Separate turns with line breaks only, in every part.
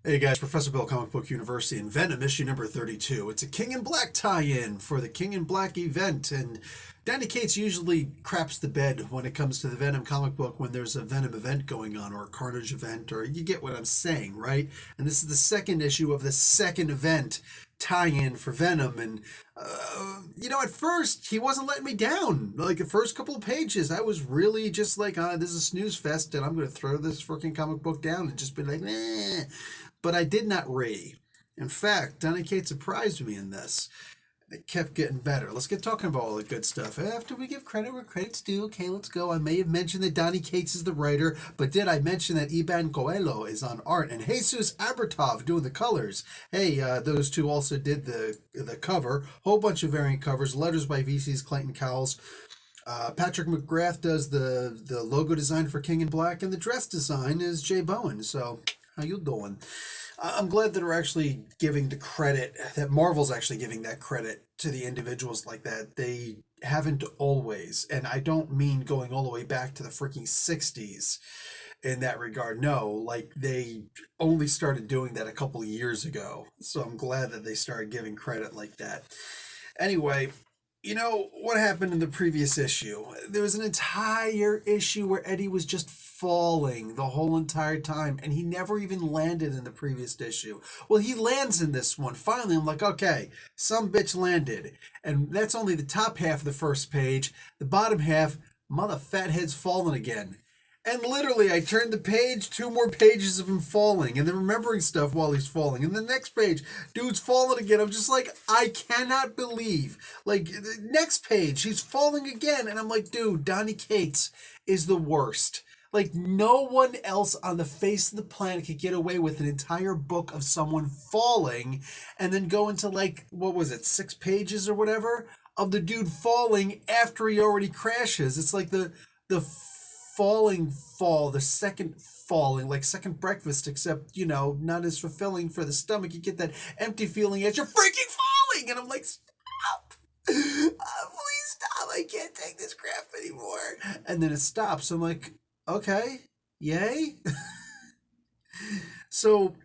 Hey guys, Professor Bill, Comic Book University, and Venom issue number 32. It's a King in Black tie-in for the King in Black event, and Danny Cates usually craps the bed when it comes to the Venom comic book when there's a Venom event going on, or a Carnage event, or you get what I'm saying, right? And this is the second issue of the second event tie-in for Venom, and at first he wasn't letting me down. Like the first couple of pages, I was really just like, this is a snooze fest, and I'm going to throw this freaking comic book down and just be like, nah. But I did not rave. In fact, Donny Cates surprised me in this. It kept getting better. Let's get talking about all the good stuff. After we give credit where credit's due, okay, let's go. I may have mentioned that Donny Cates is the writer, but did I mention that Iban Coelho is on art and Jesus Abertov doing the colors? Hey, those two also did the cover. Whole bunch of variant covers. Letters by VC's Clayton Cowles. Patrick McGrath does the logo design for King in Black, and the dress design is Jay Bowen. So, how you doing? I'm glad that we're actually giving the credit, that Marvel's actually giving that credit to the individuals like that. They haven't always, and I don't mean going all the way back to the freaking 60s in that regard. No, like they only started doing that a couple of years ago. So I'm glad that they started giving credit like that. Anyway, what happened in the previous issue? There was an entire issue where Eddie was just falling the whole entire time, and he never even landed in the previous issue. Well, he lands in this one. Finally, I'm like, okay, some bitch landed. And that's only the top half of the first page. The bottom half, mother fathead's fallen again. And literally, I turned the page, two more pages of him falling, and then remembering stuff while he's falling. And the next page, dude's falling again. I'm just like, I cannot believe. Like, the next page, he's falling again. And I'm like, dude, Donny Cates is the worst. Like, no one else on the face of the planet could get away with an entire book of someone falling and then go into, like, what was it, 6 pages or whatever? Of the dude falling after he already crashes. It's like the falling fall, the second falling, like second breakfast, except, not as fulfilling for the stomach. You get that empty feeling as you're freaking falling. And I'm like, stop. Please stop. I can't take this crap anymore. And then it stops. I'm like, okay, yay. So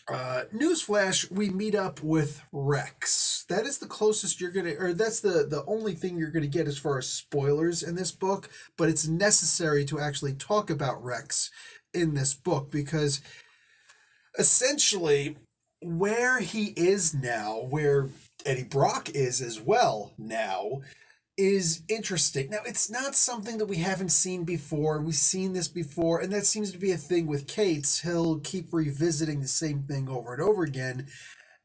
newsflash, we meet up with Rex. That is the closest you're gonna, or that's the only thing you're gonna get as far as spoilers in this book. But it's necessary to actually talk about Rex in this book because essentially where he is now, where Eddie Brock is as well now, is interesting. Now, it's not something that we haven't seen before. We've seen this before, and that seems to be a thing with Cates. He'll keep revisiting the same thing over and over again,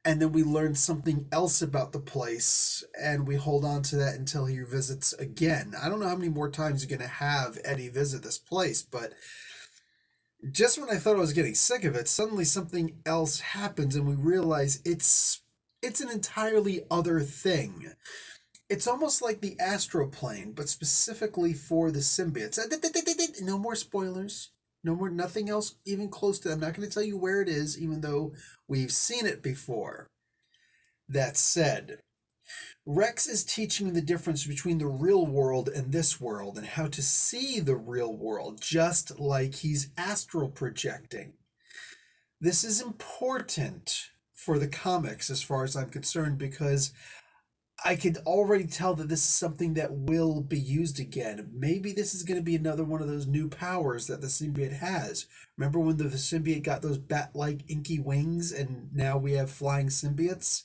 and then we learn something else about the place, and we hold on to that until he visits again. I don't know how many more times you're going to have Eddie visit this place, but just when I thought I was getting sick of it, suddenly something else happens, and we realize it's an entirely other thing. It's almost like the astral plane, but specifically for the symbiotes. No more spoilers. No more, nothing else even close to. I'm not going to tell you where it is, even though we've seen it before. That said, Rex is teaching me the difference between the real world and this world and how to see the real world, just like he's astral projecting. This is important for the comics as far as I'm concerned because I could already tell that this is something that will be used again. Maybe this is going to be another one of those new powers that the symbiote has. Remember when the symbiote got those bat-like inky wings and now we have flying symbiotes?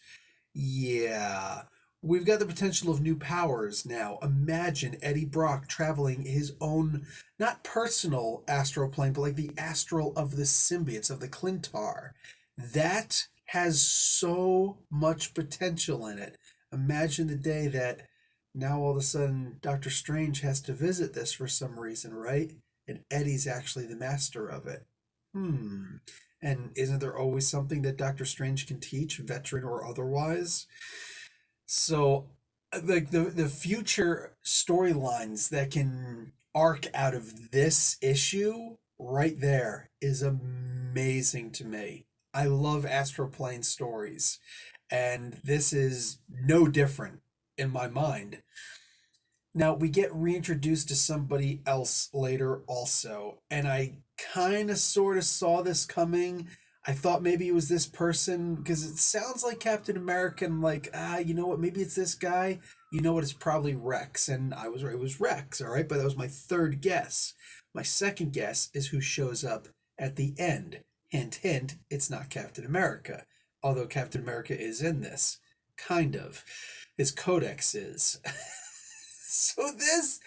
Yeah. We've got the potential of new powers now. Imagine Eddie Brock traveling his own, not personal astral plane, but like the astral of the symbiotes, of the Clintar. That has so much potential in it. Imagine the day that now all of a sudden Doctor Strange has to visit this for some reason, right? And Eddie's actually the master of it. Hmm. And isn't there always something that Doctor Strange can teach, veteran or otherwise? So, like the future storylines that can arc out of this issue right there is amazing to me. I love astral plane stories, and this is no different in my mind. Now we get reintroduced to somebody else later also, and I kind of sort of saw this coming. I thought maybe it was this person because it sounds like Captain America. And like, you know what? Maybe it's this guy. You know what? It's probably Rex. And I was right. It was Rex. All right. But that was my third guess. My second guess is who shows up at the end. Hint, hint, it's not Captain America. Although Captain America is in this. Kind of. His codex is. So this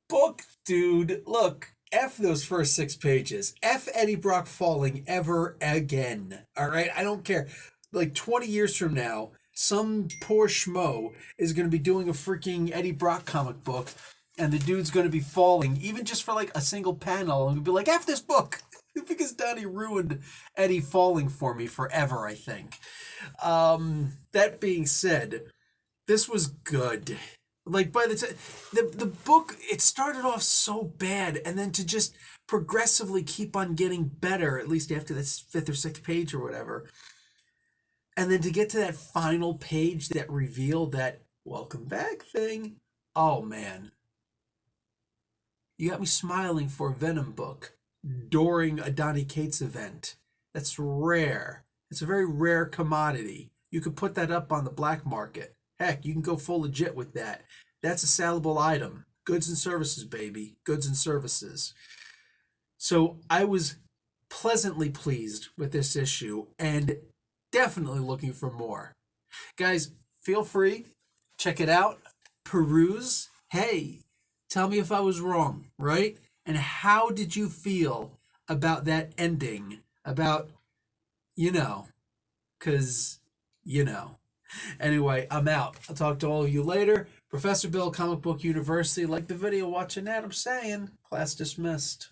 book, dude, look. F those first 6 pages. F Eddie Brock falling ever again. All right? I don't care. Like 20 years from now, some poor schmo is going to be doing a freaking Eddie Brock comic book, and the dude's going to be falling, even just for like a single panel, and be like, F this book. Because Donnie ruined Eddie falling for me forever, I think. That being said, this was good. Like by the time the book, it started off so bad, and then to just progressively keep on getting better, at least after this fifth or sixth page or whatever, and then to get to that final page that revealed that welcome back thing. Oh man, you got me smiling for a Venom book during a Donny Cates event. That's rare. It's a very rare commodity. You could put that up on the black market. Heck, you can go full legit with that. That's a sellable item. Goods and services, baby. Goods and services. So I was pleasantly pleased with this issue and definitely looking for more. Guys, feel free. Check it out. Peruse. Hey, tell me if I was wrong, right? And how did you feel about that ending? About, because, Anyway, I'm out. I'll talk to all of you later. Professor Bill, Comic Book University. Like the video, watching that. I'm saying, class dismissed.